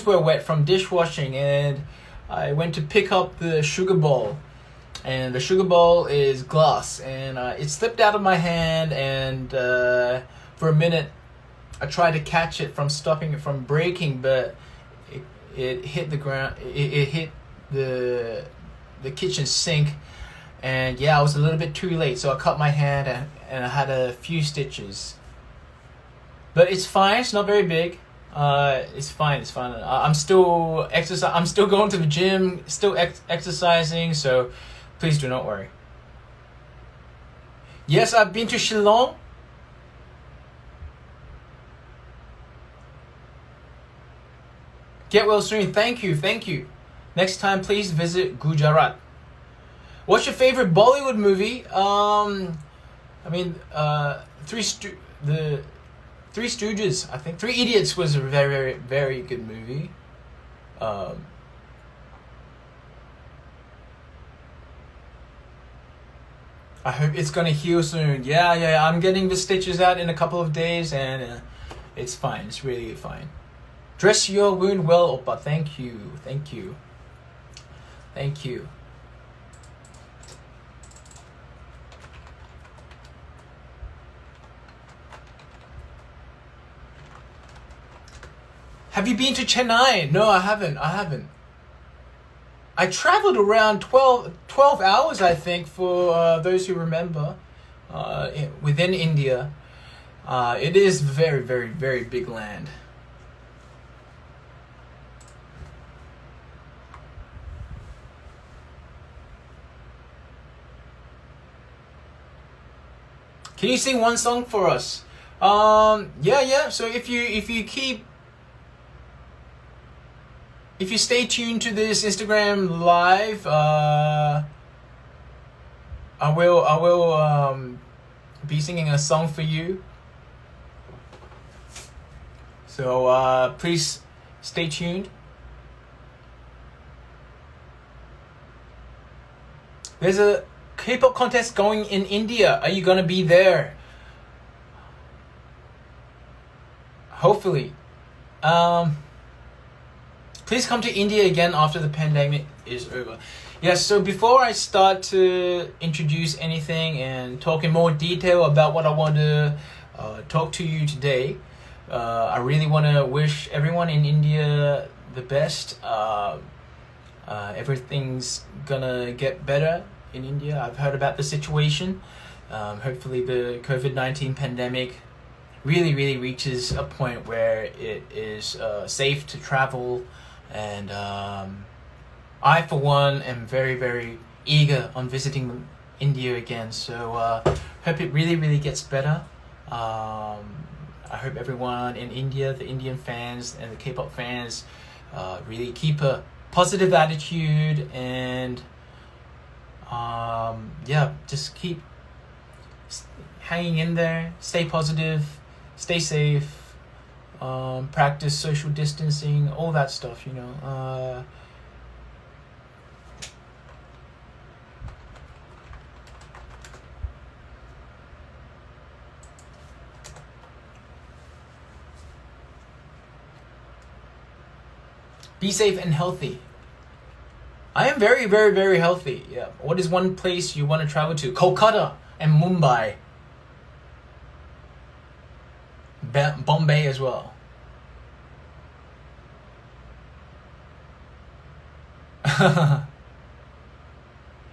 were wet from dishwashing, and I went to pick up the sugar bowl, and the sugar bowl is glass, and it slipped out of my hand, and for a minute I tried to catch it from stopping it from breaking, but it hit the ground. It hit the kitchen sink, and yeah, I was a little bit too late, so I cut my hand, and I had a few stitches. But it's fine. It's not very big. It's fine. It's fine. I'm still I'm still going to the gym. Still exercising. So please do not worry. Yes, I've been to Shillong. Get well soon. Thank you. Thank you. Next time, please visit Gujarat. What's your favorite Bollywood movie? The Three Stooges, I think. Three Idiots was a very, very, very good movie. I hope it's gonna heal soon. Yeah. I'm getting the stitches out in a couple of days, and it's fine. It's really fine. Dress your wound well, Oppa. Thank you. Thank you. Thank you. Have you been to Chennai? No, I haven't. I traveled around 12 hours, I think, for those who remember, within India. It is very, very, very big land. Can you sing one song for us? Yeah. So if you stay tuned to this Instagram live, I will be singing a song for you. So please stay tuned. There's a K-pop contest going in India. Are you gonna be there? Hopefully. Please come to India again after the pandemic is over. Yes, so before I start to introduce anything and talk in more detail about what I want to talk to you today, I really want to wish everyone in India the best. Everything's gonna get better in India. I've heard about the situation. Hopefully the COVID-19 pandemic really reaches a point where it is safe to travel. And I, for one, am very eager on visiting India again. So hope it really gets better. I hope everyone in India, the Indian fans and the K-pop fans, really keep a positive attitude, and just keep hanging in there. Stay positive, stay safe. Practice social distancing, all that stuff, Be safe and healthy. I am very healthy. Yeah. What is one place you want to travel to? Kolkata and Mumbai. Bombay as well.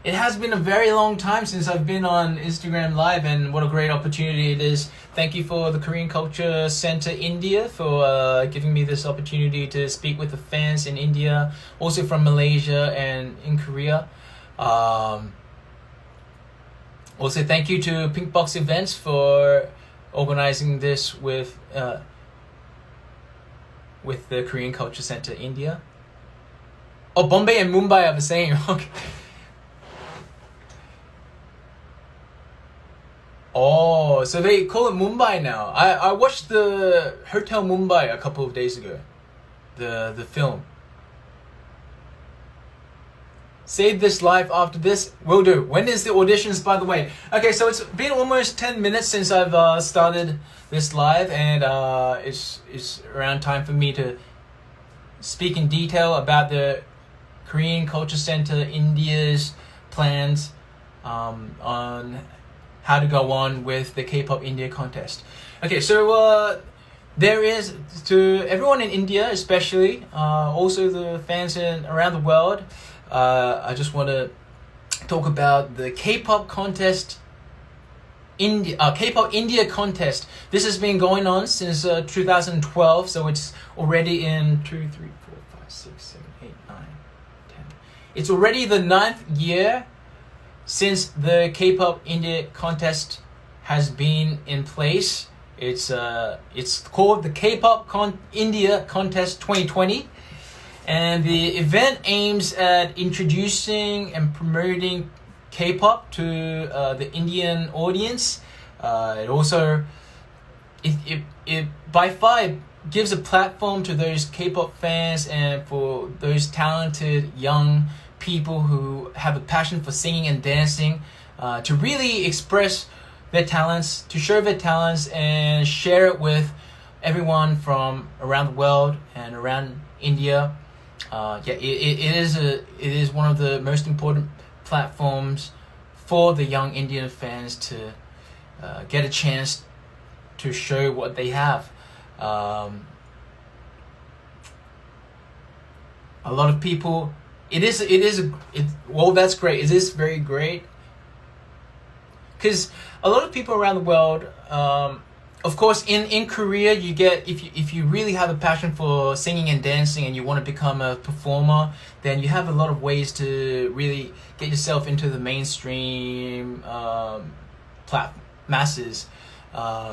It has been a very long time since I've been on Instagram Live, and what a great opportunity it is. Thank you for the Korean Culture Center India for giving me this opportunity to speak with the fans in India, also from Malaysia and in Korea. Also, thank you to Pink Box Events for organizing this with the Korean Culture Center India. Oh, Bombay and Mumbai are the same. Okay. Oh, so they call it Mumbai now. I watched the Hotel Mumbai a couple of days ago. The film. Save this live after this. Will do. When is the auditions, by the way? Okay, so it's been almost 10 minutes since I've started this live, and it's around time for me to speak in detail about the Korean Culture Center India's plans on how to go on with the Kpop India contest. Okay, so there is, to everyone in India especially, also the fans around the world, I just want to talk about the Kpop contest. Kpop India contest. This has been going on since 2012, so it's already in 2, 3, 4, 5, 6, 7, 8, 9, 10. It's already the 9th year since the Kpop India contest has been in place. It's called the Kpop India Contest 2020, and the event aims at introducing and promoting K-pop to the Indian audience. It also, it by far gives a platform to those K-pop fans and for those talented young people who have a passion for singing and dancing, to really express their talents, to show their talents and share it with everyone from around the world and around India. It is one of the most important platforms for the young Indian fans to get a chance to show what they have. A lot of people, well, that's great. It is very great because a lot of people around the world, of course, in Korea, you get, if you really have a passion for singing and dancing and you want to become a performer, then you have a lot of ways to really get yourself into the mainstream masses.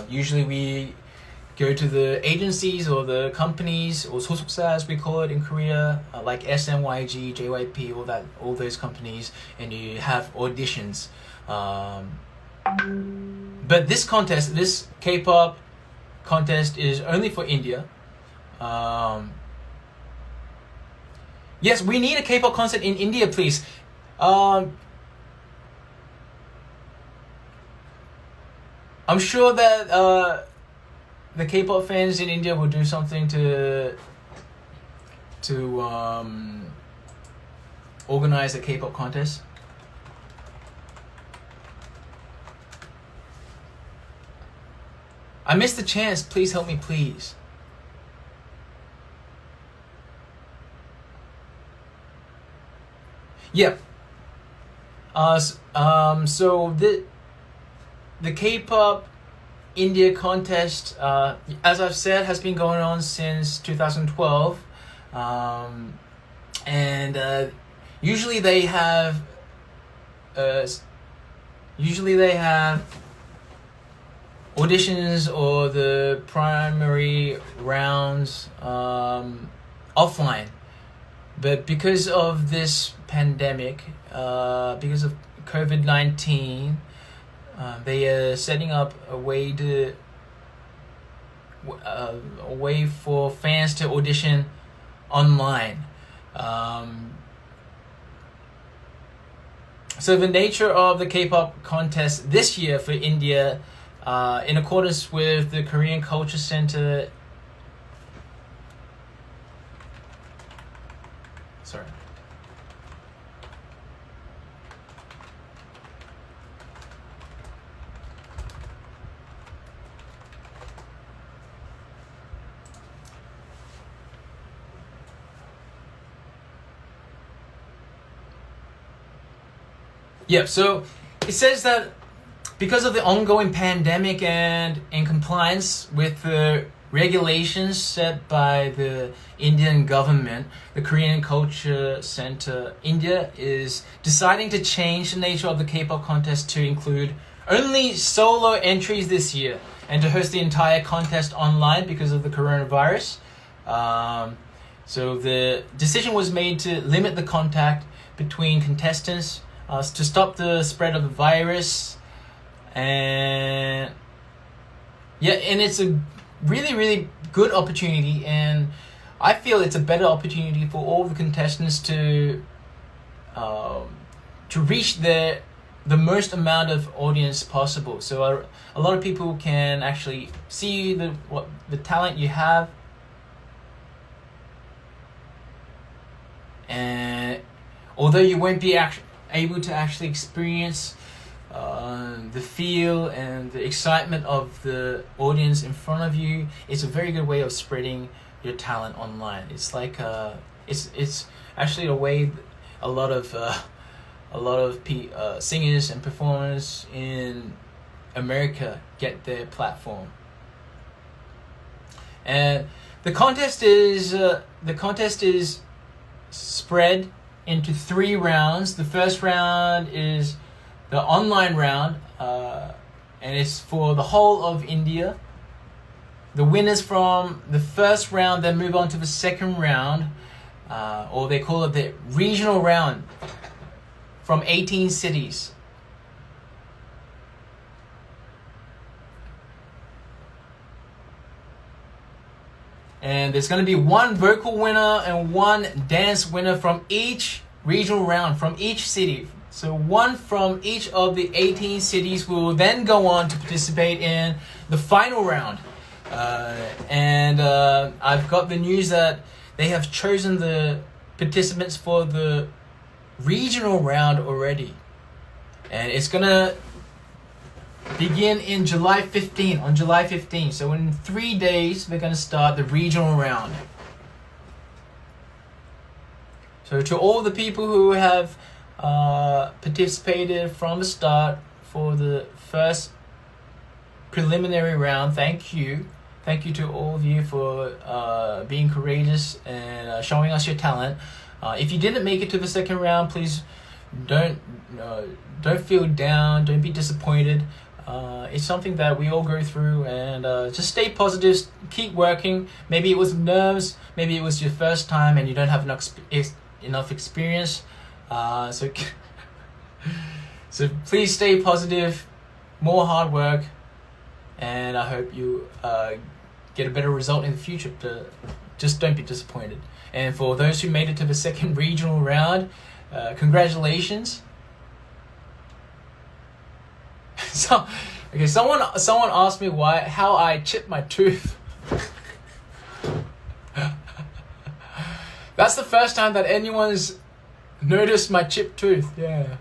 Usually we go to the agencies or the companies, or 소속사 as we call it in Korea, like SMYG, JYP, all those companies, and you have auditions. But this contest, this K-pop contest, is only for India. Yes, we need a K-pop concert in India, please. I'm sure that the K-pop fans in India will do something to organize a K-pop contest. I missed the chance. Please help me, please. Yep. So the K-pop India contest, as I've said, has been going on since 2012, and usually they have auditions or the primary rounds offline. But because of this pandemic, because of COVID-19, they are setting up a way for fans to audition online. So the nature of the K-pop contest this year for India, in accordance with the Korean Culture Center. Sorry. Yeah, so it says that because of the ongoing pandemic and in compliance with the regulations set by the Indian government, the Korean Culture Center India is deciding to change the nature of the K-pop contest to include only solo entries this year and to host the entire contest online because of the coronavirus. So the decision was made to limit the contact between contestants to stop the spread of the virus. And it's a really, really good opportunity, and I feel it's a better opportunity for all the contestants to reach the most amount of audience possible. So a lot of people can actually see the talent you have. and although you won't be able to actually experience the feel and the excitement of the audience in front of you, it's a very good way of spreading your talent online. It's like it's actually a way a lot of singers and performers in America get their platform. And the contest is spread into 3 rounds. The first round is the online round, and it's for the whole of India. The winners from the first round then move on to the second round, or they call it the regional round, from 18 cities. And there's going to be 1 vocal winner and 1 dance winner from each regional round, from each city. So 1 from each of the 18 cities will then go on to participate in the final round. And I've got the news that they have chosen the participants for the regional round already. And it's going to begin in July 15, on July 15. So in 3 days, we're going to start the regional round. So to all the people who have participated from the start for the first preliminary round, thank you. Thank you to all of you for being courageous and showing us your talent. If you didn't make it to the second round, please don't feel down. Don't be disappointed. It's something that we all go through, and just stay positive, keep working. Maybe it was nerves, maybe it was your first time and you don't have enough experience. So please stay positive, more hard work, and I hope you get a better result in the future. Just don't be disappointed. And for those who made it to the second regional round, congratulations. So, okay, someone asked me how I chipped my tooth. That's the first time that anyone's noticed my chipped tooth. Yeah.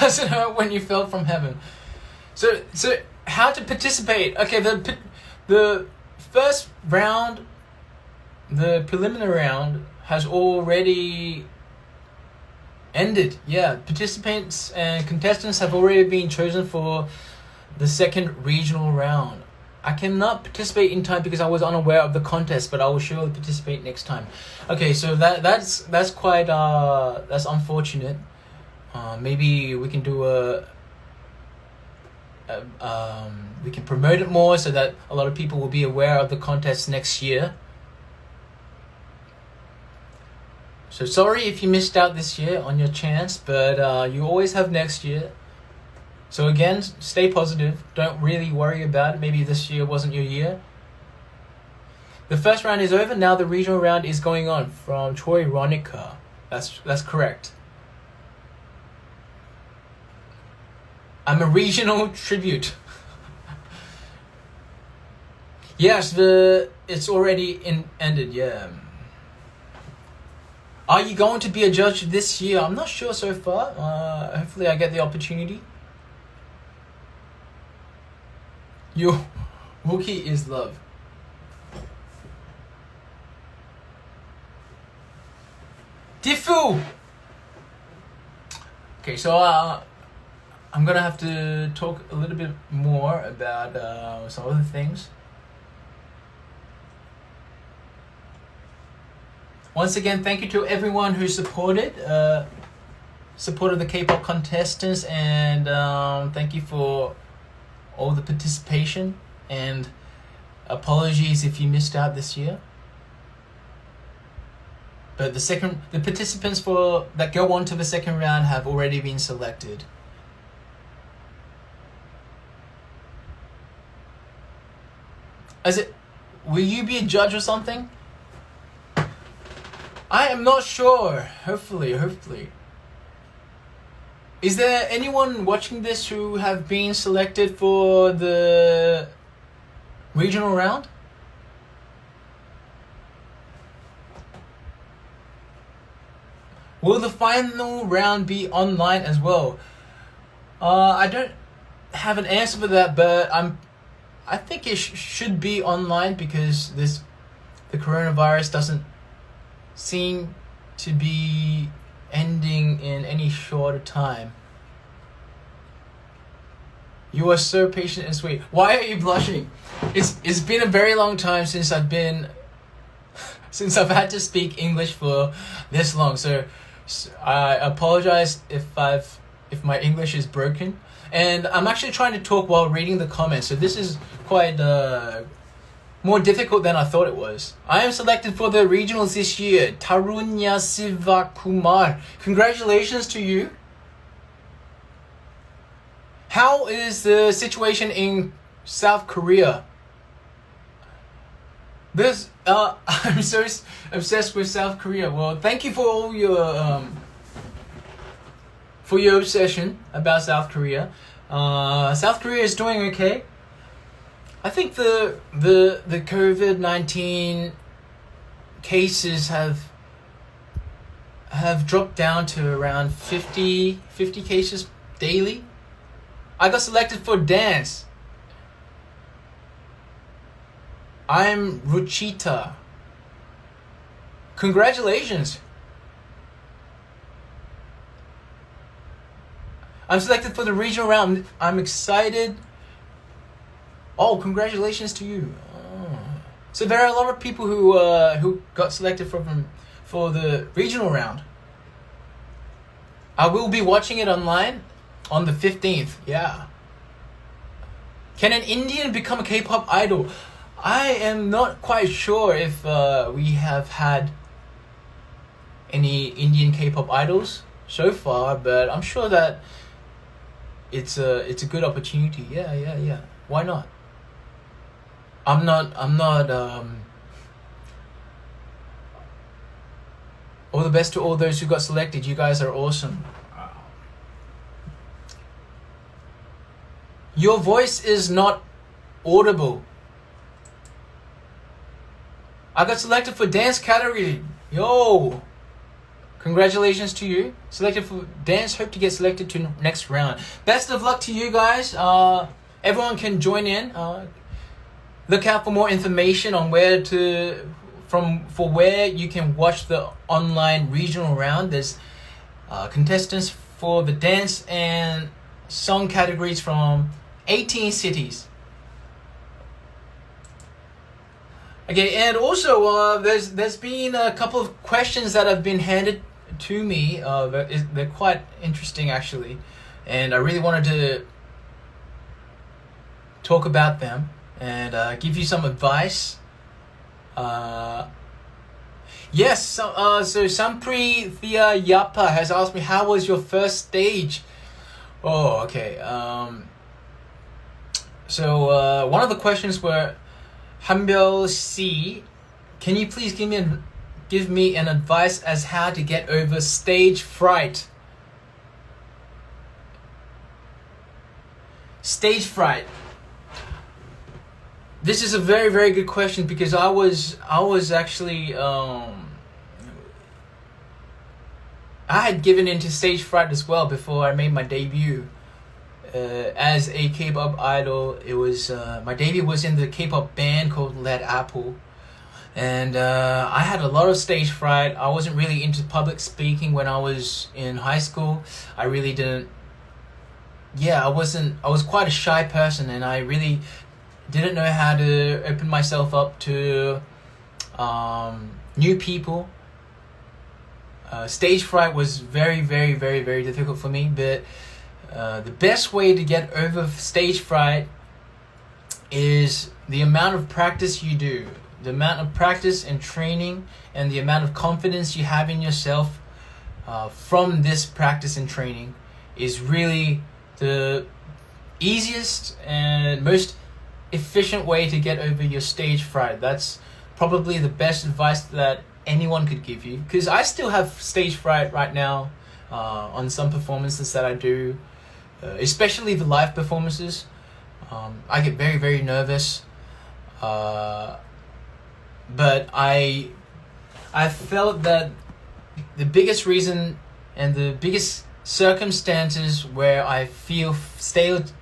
Doesn't hurt when you fell from heaven. So how to participate? Okay, the first round, the preliminary round, has already ended. Yeah, participants and contestants have already been chosen for the second regional round. I cannot participate in time because I was unaware of the contest, but I will surely participate next time. Okay, so that's quite that's unfortunate. Maybe we can do we can promote it more so that a lot of people will be aware of the contest next year. So sorry if you missed out this year on your chance, but you always have next year. So again, stay positive. Don't really worry about it. Maybe this year wasn't your year. The first round is over. Now the regional round is going on from Troy Ronica. That's correct. I'm a regional tribute. Yes, it's already ended. Yeah. Are you going to be a judge this year? I'm not sure so far. Hopefully, I get the opportunity. Your Wookie is love. Diffu. Okay, so I'm gonna have to talk a little bit more about some other things. Once again, thank you to everyone who supported the Kpop contestants, and thank you for all the participation, and apologies if you missed out this year. But the participants that go on to the second round have already been selected. Will you be a judge or something? I am not sure. Hopefully. Is there anyone watching this who have been selected for the regional round? Will the final round be online as well? I don't have an answer for that, but I think it should be online because the coronavirus doesn't seem to be ending in any shorter time. You are so patient and sweet. Why are you blushing? It's been a very long time since I've had to speak English for this long. So I apologize if my English is broken. And I'm actually trying to talk while reading the comments. So this is quite more difficult than I thought it was. I am selected for the regionals this year. Tarunya Sivakumar. Congratulations to you. How is the situation in South Korea? I'm so obsessed with South Korea. Well, thank you for all your obsession about South Korea. South Korea is doing okay. I think the COVID-19 cases have dropped down to around 50 cases daily. I got selected for dance. I'm Ruchita. Congratulations. I'm selected for the regional round. I'm excited. Oh, congratulations to you. Oh. So there are a lot of people who got selected for the regional round. I will be watching it online on the 15th. Yeah. Can an Indian become a K-pop idol? I am not quite sure if we have had any Indian K-pop idols so far, but I'm sure that it's a good opportunity. Yeah. Why not? I'm not all the best to all those who got selected. You guys are awesome. Your voice is not audible. I got selected for dance category. Yo! Congratulations to you. Selected for dance. Hope to get selected to next round. Best of luck to you guys. Everyone can join in. Look out for more information on where you can watch the online regional round. There's contestants for the dance and song categories from 18 cities. Okay, and also there's been a couple of questions that have been handed to me. They're quite interesting actually, and I really wanted to talk about them and give you some advice. Yes, so Sampri Thea Yapa has asked me, how was your first stage? Oh, okay. So one of the questions were, Hanbyul C, can you please give me an advice as how to get over stage fright? Stage fright. This is a very, very good question because I was actually I had given into stage fright as well before I made my debut as a K-pop idol. It was my debut was in the K-pop band called Led Apple, and I had a lot of stage fright. I wasn't really into public speaking when I was in high school. I really didn't. Yeah, I was quite a shy person, and I really didn't know how to open myself up to new people. Stage fright was very, very, very, very difficult for me, but the best way to get over stage fright is the amount of practice you do. The amount of practice and training and the amount of confidence you have in yourself from this practice and training is really the easiest and most efficient way to get over your stage fright. That's probably the best advice that anyone could give you, because I still have stage fright right now on some performances that I do, especially the live performances. I get very, very nervous, but I felt that the biggest reason and the biggest circumstances where I feel stage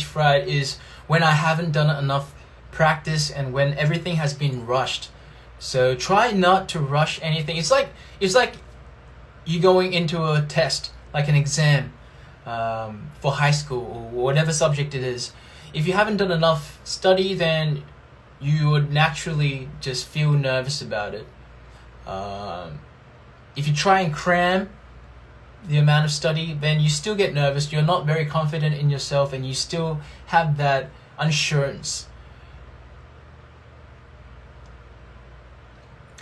fright is when I haven't done enough practice and when everything has been rushed. So try not to rush anything. It's like you going into a test, like an exam, for high school or whatever subject it is. If you haven't done enough study, then you would naturally just feel nervous about it. If you try and cram the amount of study, then you still get nervous. You're not very confident in yourself, and you still have that assurance.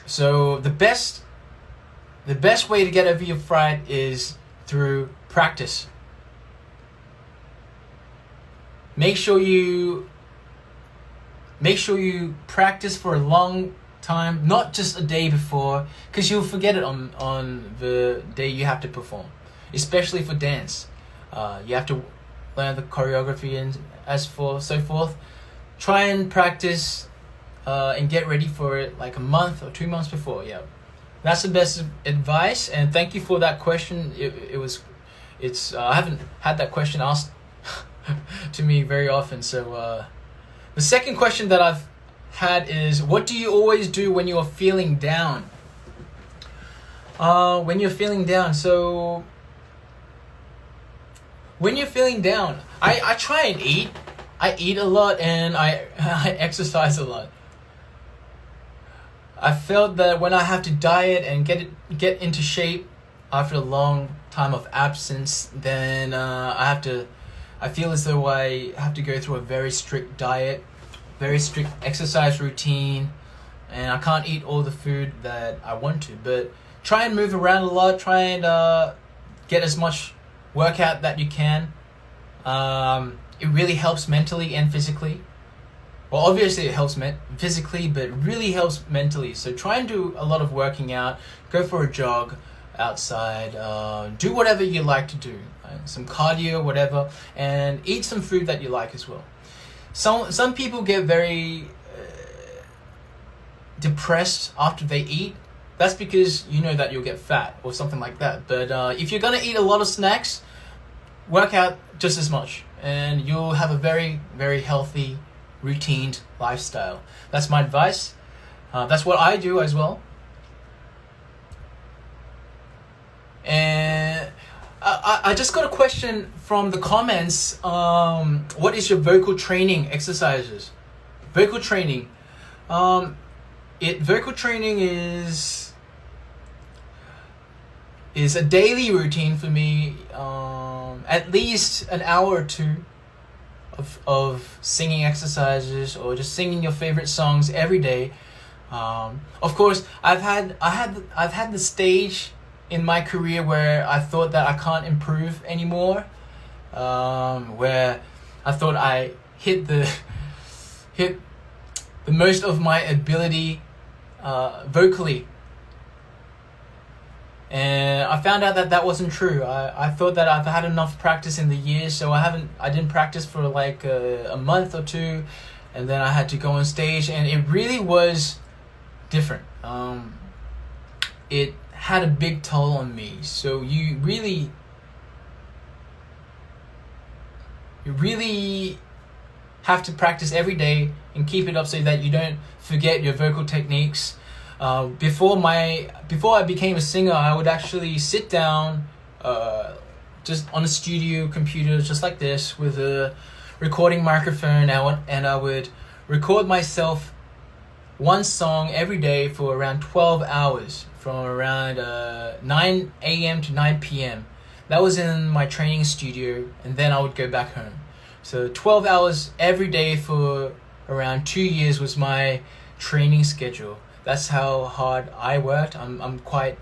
So the best way to get over your fright is through practice. Make sure you practice for a long time, not just a day before, because you'll forget it on the day you have to perform, especially for dance. You have to learn the choreography and so forth. Try and practice and get ready for it like a month or 2 months before. Yeah, that's the best advice. And thank you for that question. I haven't had that question asked to me very often. So the second question that I've had is, what do you always do when you are feeling down? When you're feeling down, so when you're feeling down, I try and eat. I eat a lot and I exercise a lot. I felt that when I have to diet and get into shape after a long time of absence, then I feel as though I have to go through a very strict diet, very strict exercise routine, and I can't eat all the food that I want to. But try and move around a lot. Try and get as much workout that you can. It really helps mentally and physically. Well, obviously it helps physically, but it really helps mentally. So try and do a lot of working out. Go for a jog outside. Do whatever you like to do. Some cardio, whatever. And eat some food that you like as well. Some people get very depressed after they eat. That's because you know that you'll get fat or something like that. But if you're going to eat a lot of snacks, work out just as much. And you'll have a very, very healthy, routined lifestyle. That's my advice. That's what I do as well. And I just got a question from the comments. What is your vocal training exercises? Vocal training. Vocal training is a daily routine for me. At least an hour or two of singing exercises, or just singing your favorite songs every day. Of course, I've had the stage in my career where I thought that I can't improve anymore, where I thought I hit the most of my ability vocally, and I found out that wasn't true. I thought that I've had enough practice in the years, so I didn't practice for like a month or two, and then I had to go on stage, and it really was different. It had a big toll on me. So you really have to practice every day and keep it up so that you don't forget your vocal techniques. Before I became a singer, I would actually sit down just on a studio computer just like this with a recording microphone, and I would record myself one song every day for around 12 hours from around 9 a.m. to 9 p.m. That was in my training studio, and then I would go back home. So 12 hours every day for around 2 years was my training schedule. That's how hard I worked. I'm quite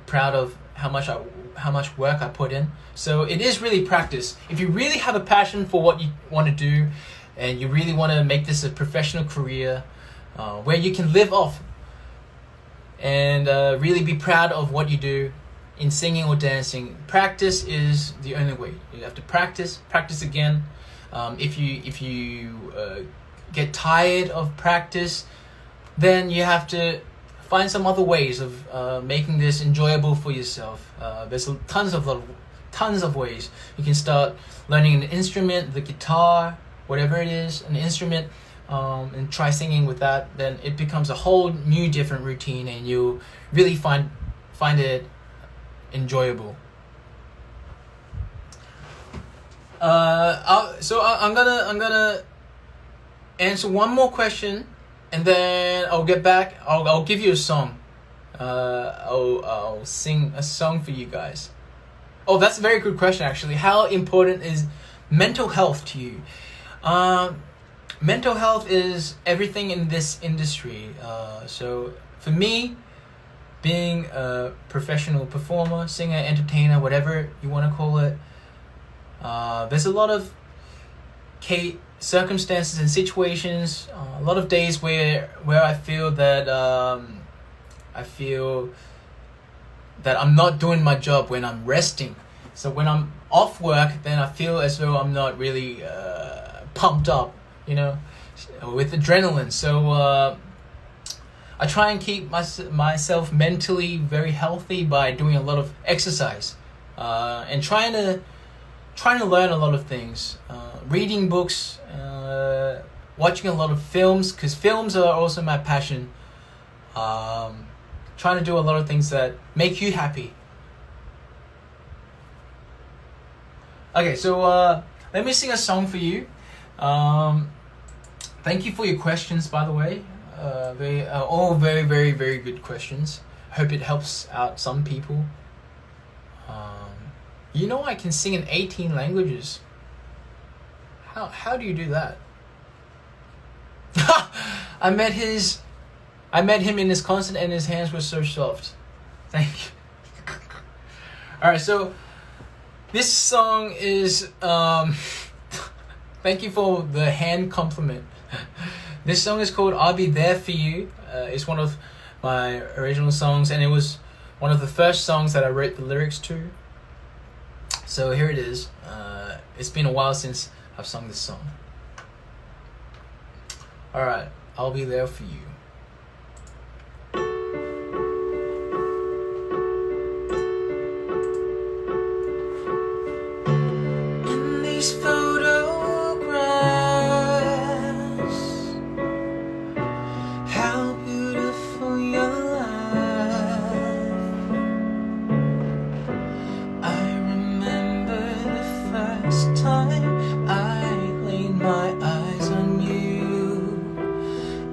proud of how much work I put in. So it is really practice. If you really have a passion for what you want to do, and you really want to make this a professional career, where you can live off and really be proud of what you do, in singing or dancing, practice is the only way. You have to practice again. If you get tired of practice, then you have to find some other ways of making this enjoyable for yourself. There's tons of ways. You can start learning an instrument, the guitar, whatever it is, an instrument, and try singing with that. Then it becomes a whole new different routine, and you'll really find it enjoyable. I'm gonna answer one more question, and then I'll get back. I'll give you a song. I'll sing a song for you guys. Oh, that's a very good question, actually. How important is mental health to you? Mental health is everything in this industry. So for me, being a professional performer, singer, entertainer, whatever you want to call it, there's a lot of circumstances and situations, a lot of days where I feel that I'm not doing my job when I'm resting. So when I'm off work, then I feel as though I'm not really pumped up, with adrenaline. So I try and keep myself mentally very healthy by doing a lot of exercise, and trying to learn a lot of things, reading books, watching a lot of films, because films are also my passion. Trying to do a lot of things that make you happy. Okay, so let me sing a song for you. Thank you for your questions, by the way. They are all very, very, very good questions. I hope it helps out some people. I can sing in 18 languages. How do you do that? I met him in his concert, and his hands were so soft. Thank you. Alright, so this song is thank you for the hand compliment. This song is called I'll Be There For You. It's one of my original songs, and it was one of the first songs that I wrote the lyrics to. So here it is. It's been a while since I've sung this song. Alright, I'll be there for you. In these photographs, how beautiful your life. I remember the first time I laid my eyes on you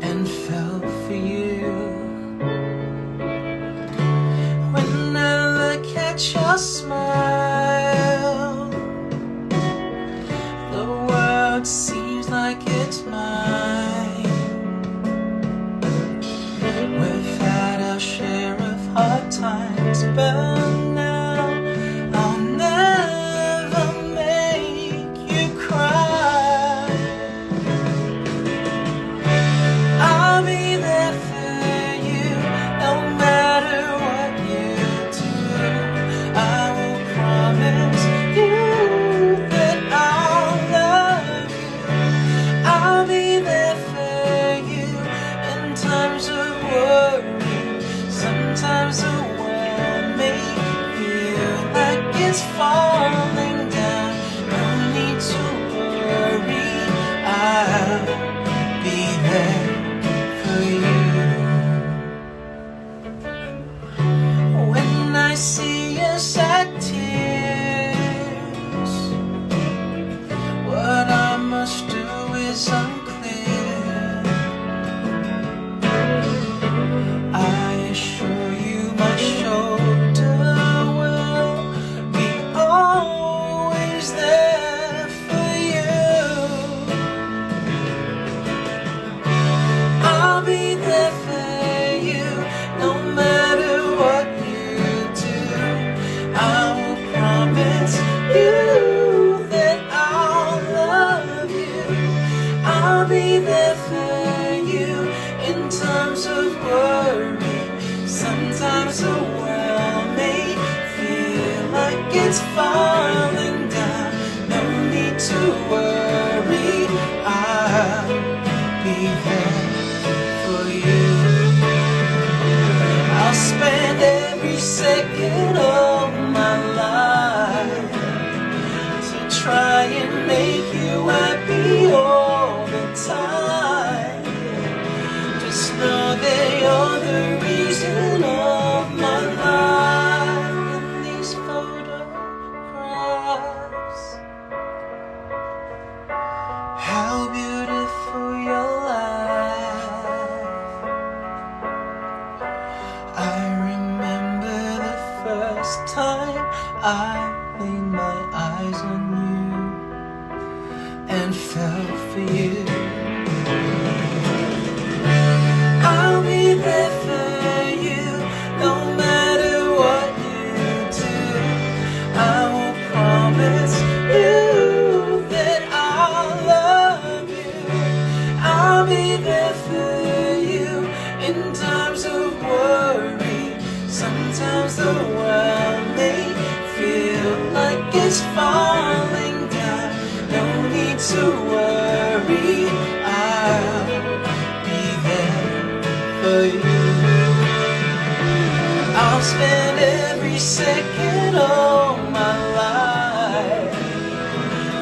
and fell for you. When I look at your smile, the world seems like it's mine. We've had our share of hard times, but now I'll never make you cry. I'll be there for you, no matter what you do. I will promise you that I'll love you. I'll be there for you in times of worry. Sometimes the world may feel like it's falling down. No need to worry, I'll be there for you. When I see your sad tears, what I must do is unclear. I assure you my shoulder will be always there for you. I'll be there for you, no matter what you do. like it's falling down. No need to worry, I'll be there for you. I'll spend every second of my life to try and make you happy all the time. Just know that you're the reason of my life. In these photographs, how beautiful your life. I remember the first time I laid my eyes on you and fell for you. I'll be there for you, no matter what you do. I will promise you that I'll love you. I'll be there for you in times of worry. Sometimes the world may feel like it's falling down. No need to worry, I'll be there for you. I'll spend every second of my life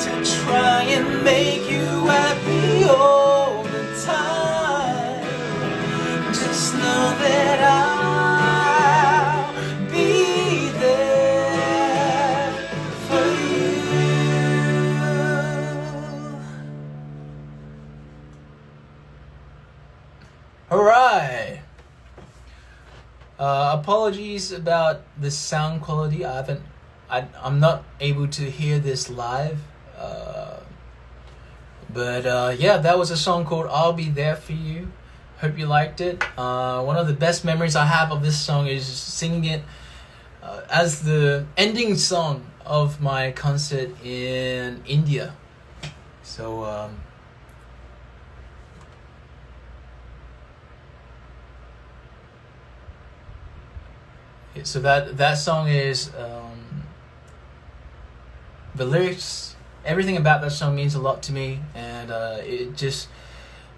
to try and make you happy all the time. Just know that I'll be there for you. Alright. Apologies about the sound quality. I'm not able to hear this live. But yeah, that was a song called I'll Be There For You. Hope you liked it. One of the best memories I have of this song is singing it as the ending song of my concert in India. So so that song is the lyrics, everything about that song means a lot to me, and it just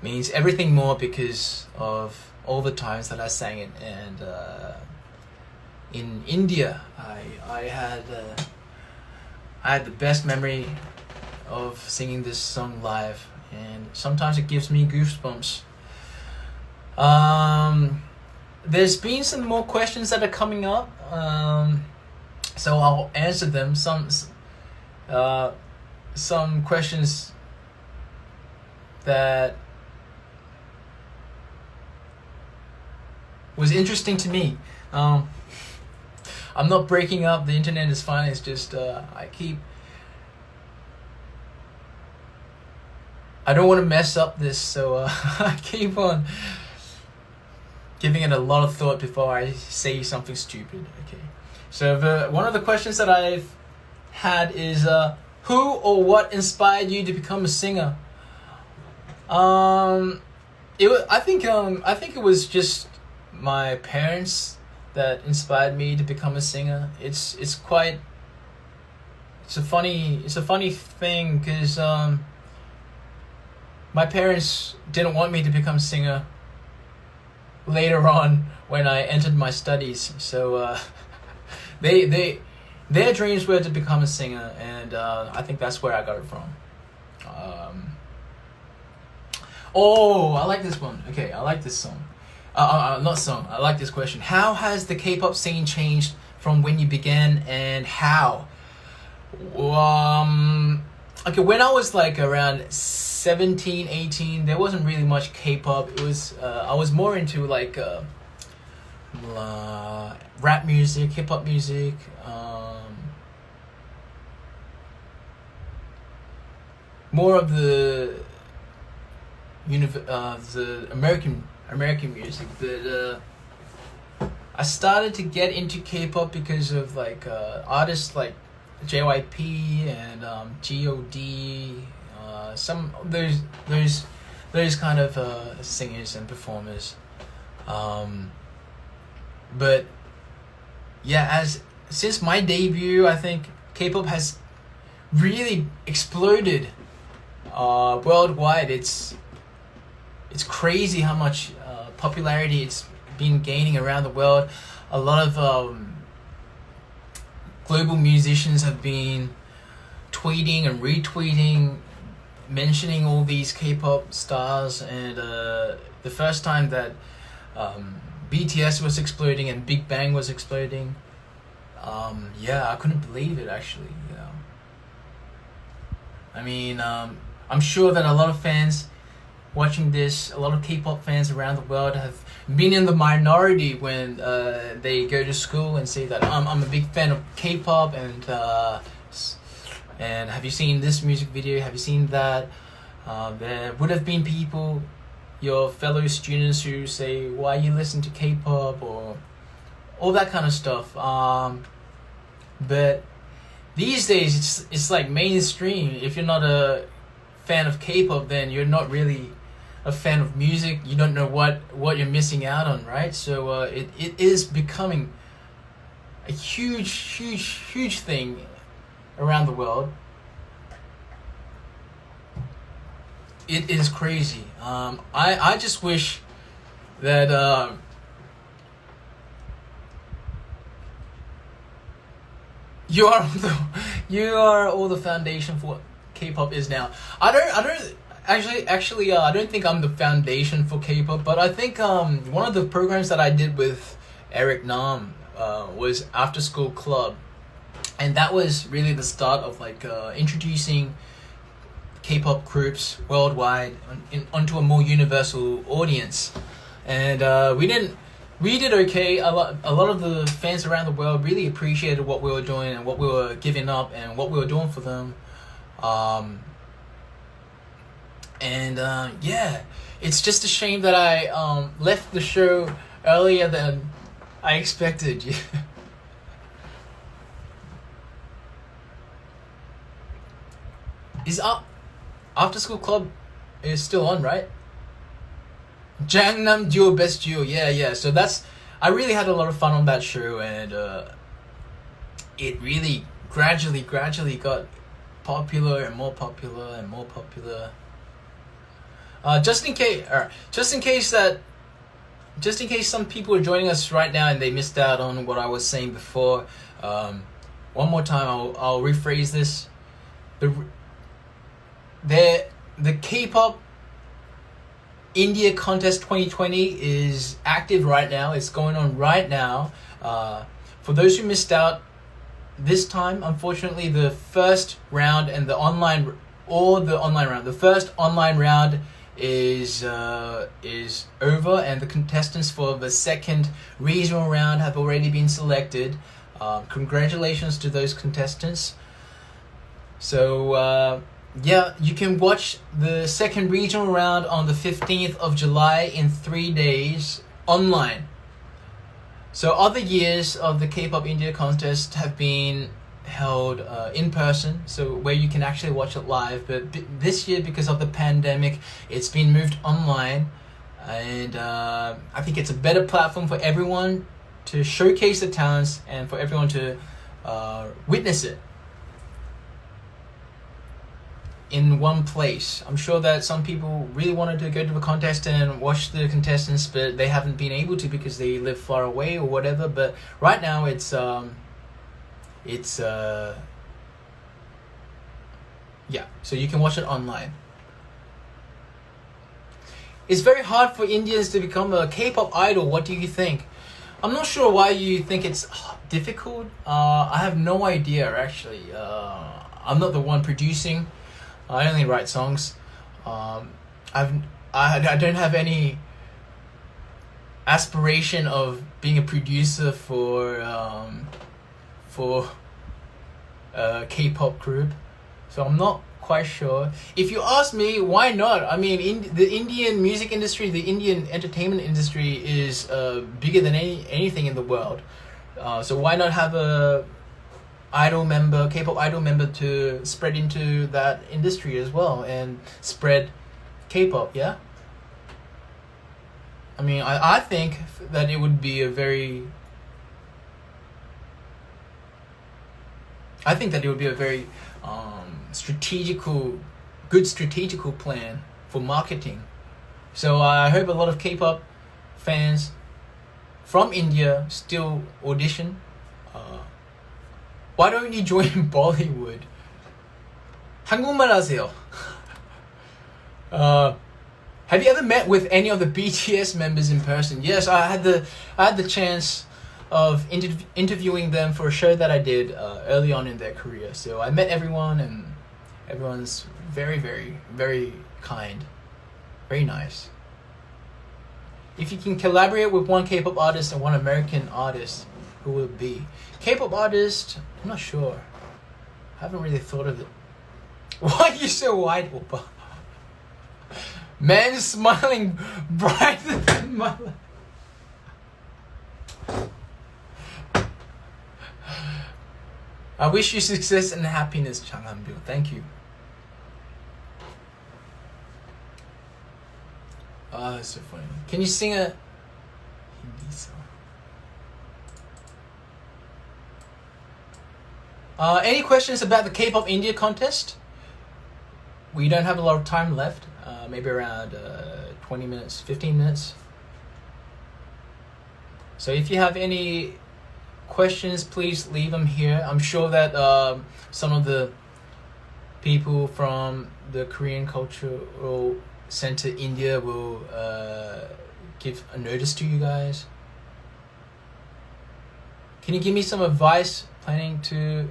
means everything more because of all the times that I sang it. And in India, I had the best memory of singing this song live, and sometimes it gives me goosebumps. There's been some more questions that are coming up, so I'll answer them. Some questions that was interesting to me. I'm not breaking up. The internet is fine. It's just I don't want to mess up this, so I keep on giving it a lot of thought before I say something stupid. Okay. So one of the questions that I've had is who or what inspired you to become a singer? I think it was just my parents that inspired me to become a singer. It's a funny thing because my parents didn't want me to become a singer later on when I entered my studies. So their dreams were to become a singer, and I think that's where I got it from. I like this one. Okay, I like this song. Not song. I like this question. How has the K-pop scene changed from when you began, and how? Okay, when I was like around 17, 18, there wasn't really much K-pop. It was I was more into like rap music, hip-hop music, more of the American music. But I started to get into K-pop because of like artists like JYP and God. Some there's kind of singers and performers. But yeah, since my debut, I think K-pop has really exploded worldwide. It's crazy how much popularity it's been gaining around the world. A lot of global musicians have been tweeting and retweeting, mentioning all these K-pop stars, and the first time that BTS was exploding and Big Bang was exploding, I couldn't believe it actually. I mean, I'm sure that a lot of fans watching this, a lot of K-pop fans around the world have been in the minority when they go to school and say that I'm a big fan of K-pop, and have you seen this music video? Have you seen that? There would have been people, your fellow students, who say, why you listen to K-pop, or all that kind of stuff. But these days it's like mainstream. If you're not a fan of K-pop, then you're not really a fan of music. You don't know what you're missing out on, right? So it is becoming a huge thing around the world. It is crazy. I just wish that you are all the foundation for what K-pop is now. I don't think I'm the foundation for K-pop, but I think one of the programs that I did with Eric Nam was After School Club, and that was really the start of like introducing K-pop groups worldwide onto a more universal audience. And we did okay. A lot of the fans around the world really appreciated what we were doing and what we were giving up and what we were doing for them. It's just a shame that I left the show earlier than I expected. Is After School Club is still on, right? Gangnam Duo Best Duo, yeah. So I really had a lot of fun on that show, and it really gradually got popular and more popular and more popular. Just in case some people are joining us right now and they missed out on what I was saying before, one more time I'll rephrase this. The K-pop India Contest 2020 is active right now. It's going on right now. For those who missed out this time, unfortunately, the first round and the first online round is over, and the contestants for the second regional round have already been selected. Congratulations to those contestants. So you can watch the second regional round on the 15th of July in 3 days online. So other years of the K-pop India contest have been held in person, so where you can actually watch it live. But this year, because of the pandemic, it's been moved online, and I think it's a better platform for everyone to showcase the talents and for everyone to witness it in one place. I'm sure that some people really wanted to go to the contest and watch the contestants, but they haven't been able to because they live far away or whatever. But right now so you can watch it online. It's very hard for Indians to become a K-pop idol. What do you think? I'm not sure why you think it's difficult. I have no idea actually. I'm not the one producing. I only write songs. I don't have any aspiration of being a producer for a K-pop group, so I'm not quite sure. If you ask me, why not? I mean, the Indian music industry, the Indian entertainment industry is bigger than anything in the world. So why not have a K-pop idol member to spread into that industry as well and spread K-pop, yeah? I mean, I think that it would be a very I think that it would be a very good strategical plan for marketing. So I hope a lot of K-pop fans from India still audition. Why don't you join Bollywood? 한국말 하세요. Have you ever met with any of the BTS members in person? Yes, I had the chance of interviewing them for a show that I did early on in their career. So I met everyone, and everyone's very, very, very kind, very nice. If you can collaborate with one K-pop artist and one American artist, who will it be? K-pop artist, I'm not sure. I haven't really thought of it. Why are you so white, Oppa? Man smiling brighter than my life. I wish you success and happiness, Hanbyul. Thank you. Oh, that's so funny. Can you sing a Hindi song? Any questions about the K-pop India contest? We don't have a lot of time left. Maybe around 20 minutes, 15 minutes. So if you have any questions, please leave them here. I'm sure that some of the people from the Korean Cultural Center India will give a notice to you guys. Can you give me some advice planning to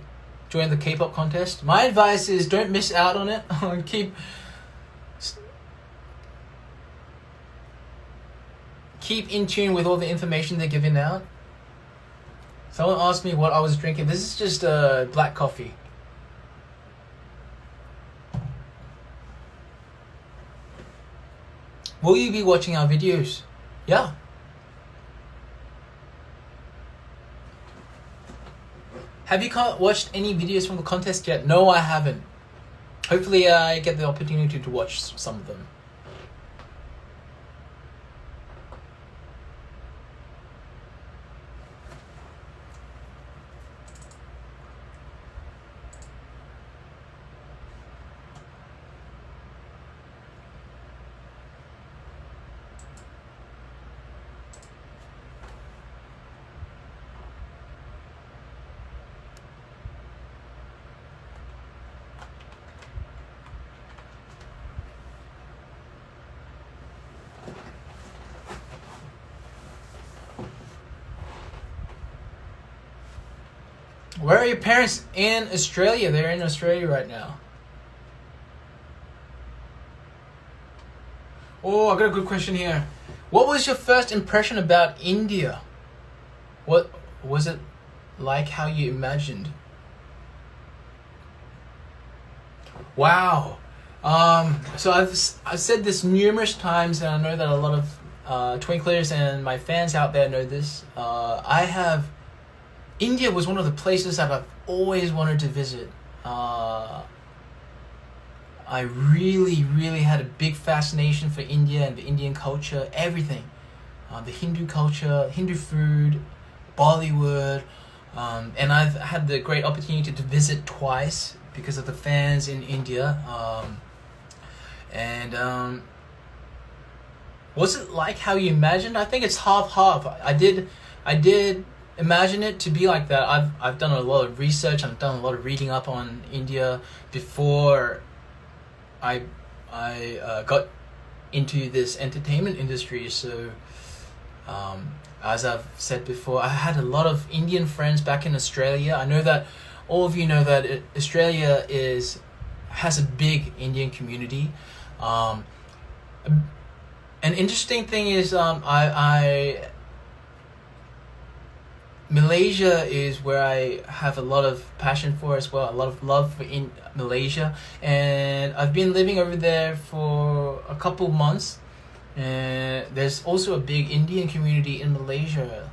join the K-pop contest? My advice is don't miss out on it. Keep in tune with all the information they're giving out. Someone asked me what I was drinking. This is just black coffee. Will you be watching our videos? Yeah. Have you watched any videos from the contest yet? No, I haven't. Hopefully I get the opportunity to watch some of them. Where are your parents? In Australia. They're in Australia right now. Oh, I got a good question here. What was your first impression about India? What was it like how you imagined? Wow. So I've said this numerous times, and I know that a lot of Twinklers and my fans out there know this. India was one of the places that I've always wanted to visit. I really, really had a big fascination for India and the Indian culture, everything. The Hindu culture, Hindu food, Bollywood, and I've had the great opportunity to visit twice because of the fans in India. Was it like how you imagined? I think it's half-half. I did imagine it to be like that. I've done a lot of research. I've done a lot of reading up on India before I got into this entertainment industry. So as I've said before, I had a lot of Indian friends back in Australia. I know that all of you know that Australia has a big Indian community. An interesting thing is Malaysia is where I have a lot of passion for as well, a lot of love for Malaysia, and I've been living over there for a couple months, and there's also a big Indian community in Malaysia.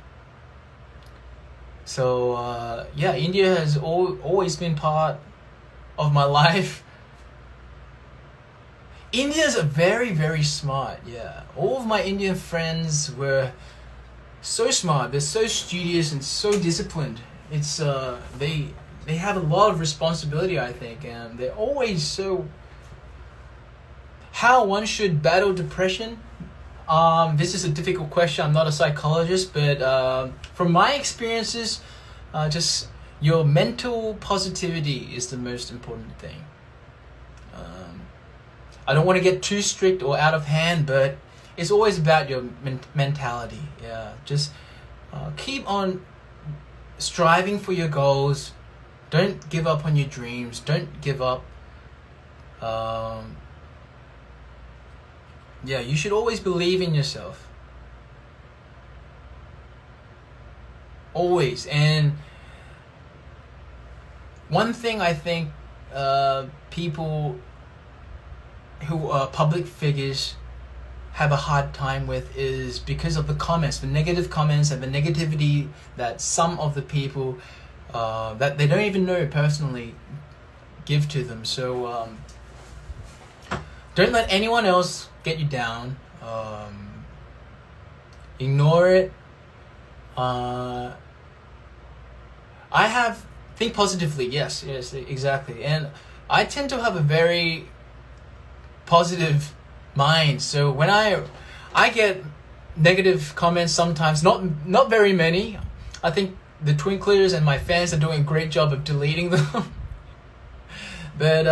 So India has always been part of my life. Indians are very, very smart. Yeah, all of my Indian friends were so smart. They're so studious and so disciplined. It's they they have a lot of responsibility, I think, and they're always so. How one should battle depression? This is a difficult question. I'm not a psychologist, but from my experiences, just your mental positivity is the most important thing. I don't want to get too strict or out of hand, but it's always about your mentality. Yeah, just keep on striving for your goals. Don't give up on your dreams. Don't give up. Yeah, you should always believe in yourself. Always. And one thing I think people who are public figures have a hard time with is because of the comments, the negative comments and the negativity that some of the people that they don't even know personally give to them. So don't let anyone else get you down. Ignore it. Think positively. Yes, exactly. And I tend to have a very positive mind. So when I get negative comments sometimes, not very many. I think the Twinklers and my fans are doing a great job of deleting them. But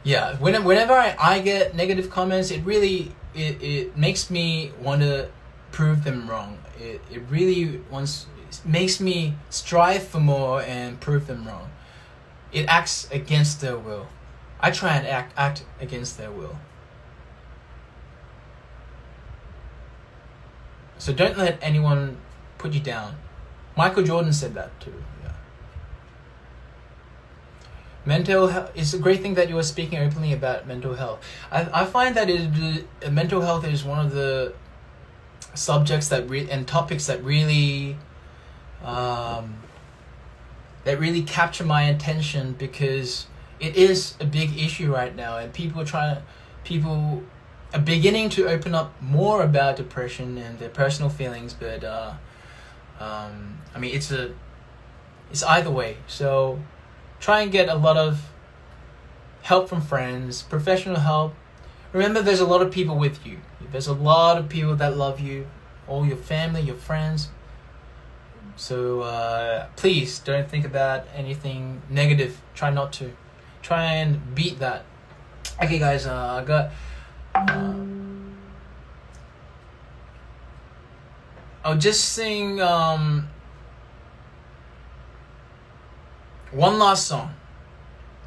yeah, whenever I get negative comments, it really it makes me want to prove them wrong. It really makes me strive for more and prove them wrong. It acts against their will. I try and act against their will. So don't let anyone put you down. Michael Jordan said that too. Yeah. Mental health, it's a great thing that you are speaking openly about mental health. I find that mental health is one of the subjects and topics that really capture my attention, because it is a big issue right now, and people are beginning to open up more about depression and their personal feelings. But I mean, it's either way. So try and get a lot of help from friends, professional help. Remember, there's a lot of people with you. There's a lot of people that love you, all your family, your friends. So please don't think about anything negative. Try not to. Try and beat that. Okay, guys, I got. I'll just sing one last song,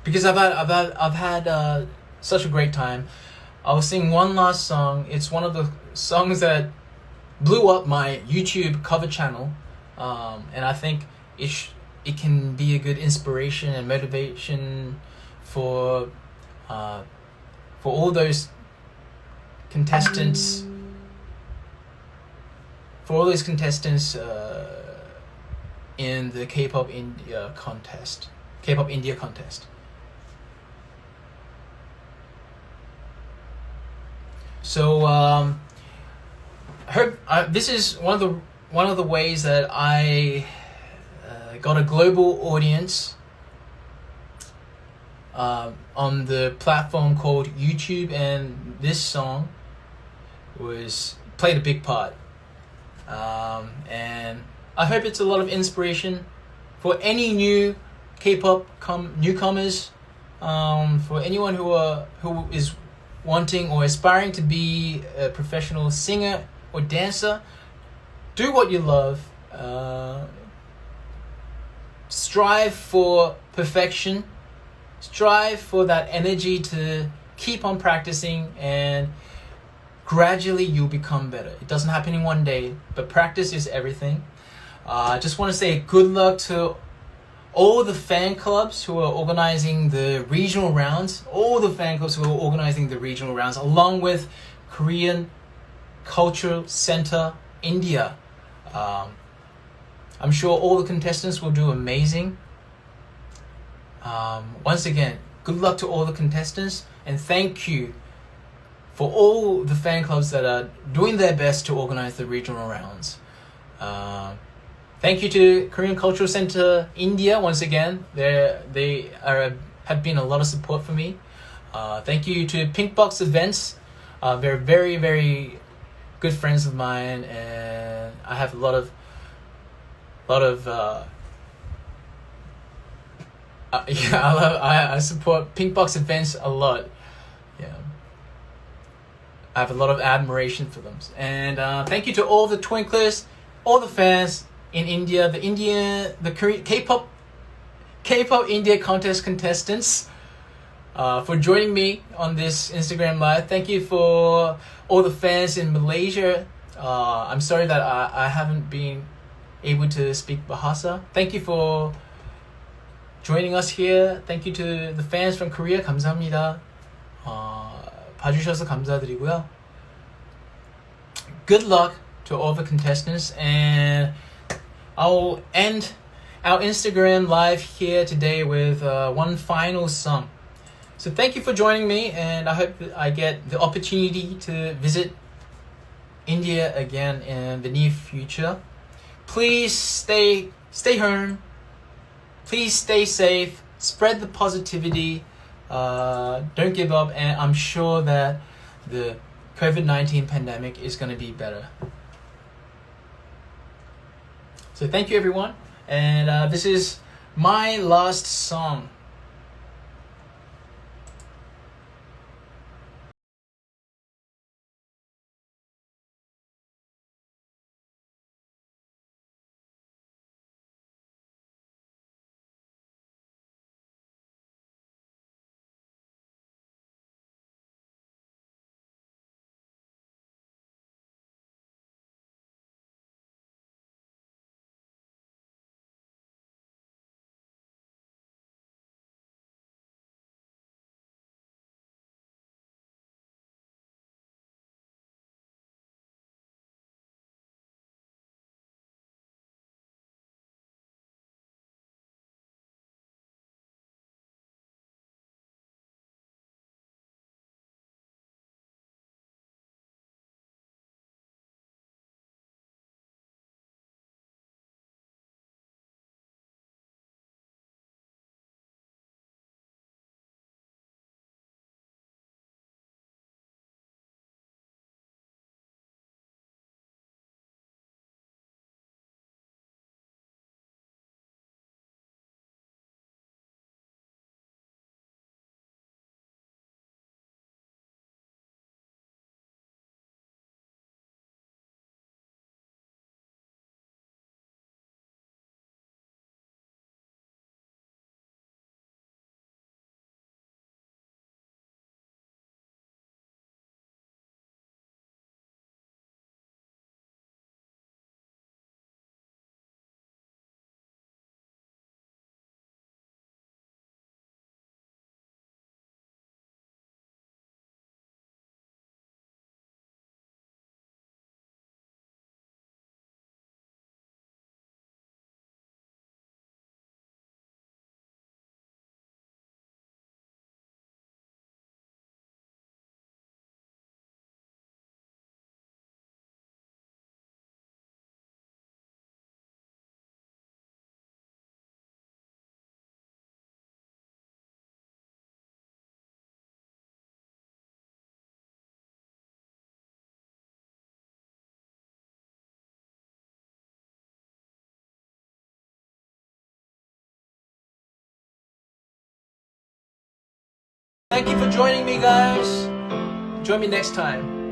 because I've had such a great time. I'll sing one last song. It's one of the songs that blew up my YouTube cover channel, and I think it can be a good inspiration and motivation for all those contestants. For all those contestants in the Kpop India contest. So this is one of the ways that I got a global audience on the platform called YouTube, and this song played a big part. And I hope it's a lot of inspiration for any new K-pop newcomers, for anyone who is wanting or aspiring to be a professional singer or dancer. Do what you love. Strive for perfection. Strive for that energy to keep on practicing, and gradually you'll become better. It doesn't happen in one day, but practice is everything. I just want to say good luck to all the fan clubs who are organizing the regional rounds, along with Korean Cultural Center India. I'm sure all the contestants will do amazing. Once again, good luck to all the contestants, and thank you for all the fan clubs that are doing their best to organize the regional rounds. Thank you to Korean Cultural Center India once again. Have been a lot of support for me. Thank you to Pink Box Events. They're very, very good friends of mine, and I have a lot of I support Pink Box Events a lot. Yeah, I have a lot of admiration for them. And thank you to all the twinklers, all the fans in India, the Korean Kpop India contest contestants, for joining me on this Instagram live. Thank you for all the fans in Malaysia. I'm sorry that I haven't been able to speak Bahasa. Thank you for joining us here. Thank you to the fans from Korea. 감사합니다. 봐주셔서 감사드리고요. Good luck to all the contestants, and I'll end our Instagram live here today with one final song. So thank you for joining me, and I hope that I get the opportunity to visit India again in the near future. Please stay home. Please stay safe. Spread the positivity. Don't give up, and I'm sure that the COVID-19 pandemic is going to be better. So thank you, everyone, and this is my last song. Thank you for joining me, guys. Join me next time.